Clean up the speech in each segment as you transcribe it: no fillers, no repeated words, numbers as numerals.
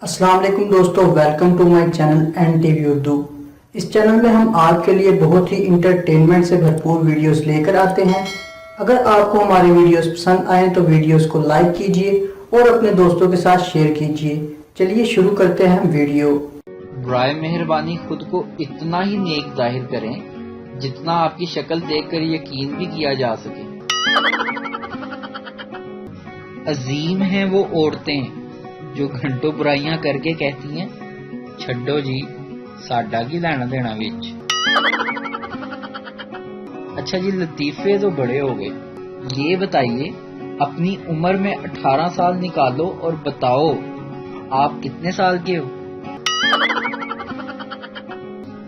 अस्सलाम वालेकुम दोस्तों, welcome to my channel N TV Urdu. इस चैनल में हम आपके लिए बहुत ही इंटरटेनमेंट से भरपूर वीडियोस लेकर आते हैं। अगर आपको हमारे वीडियोस पसंद आए तो वीडियोस को लाइक कीजिए और अपने दोस्तों के साथ शेयर कीजिए। चलिए शुरू करते हैं वीडियो। बराए मेहरबानी खुद को इतना ही नेक जाहिर करें जितना आपकी शक्ल देखकर यकीन भी किया जा सके। अजीम हैं वो औरतें जो घंटों बुराइयां करके कहती हैं, छड्डो जी साडा की लेना देना विच। अच्छा जी, लतीफे तो बड़े हो गए। ये बताइए, अपनी उम्र में 18 साल निकालो और बताओ आप कितने साल के हो।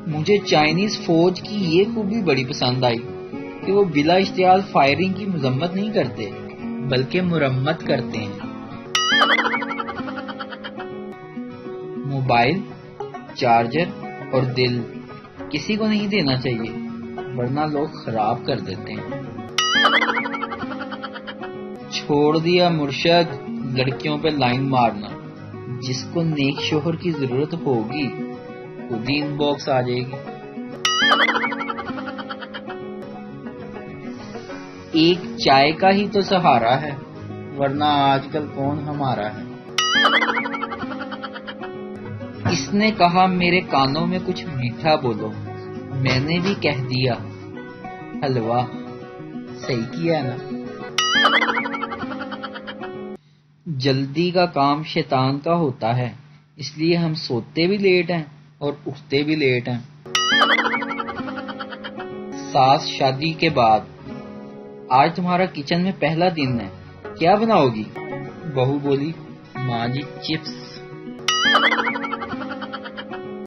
मुझे चाइनीज फौज की ये खूबी बड़ी पसंद आई कि वो बिला इश्तियाल फायरिंग की मजम्मत नहीं करते बल्कि मुरम्मत करते हैं। मोबाइल, चार्जर और दिल किसी को नहीं देना चाहिए वरना लोग खराब कर देते हैं। छोड़ दिया मुर्शद लड़कियों पे लाइन मारना। जिसको नेक शोहर की जरूरत होगी खुद ही इनबॉक्स आ जाएगी। एक चाय का ही तो सहारा है वरना आजकल कौन हमारा है। इसने कहा मेरे कानों में कुछ मीठा बोलो, मैंने भी कह दिया हलवा। सही किया है ना। जल्दी का काम शैतान का होता है, इसलिए हम सोते भी लेट हैं और उठते भी लेट हैं। सास शादी के बाद, आज तुम्हारा किचन में पहला दिन है, क्या बनाओगी? बहू बोली, माँ जी चिप्स।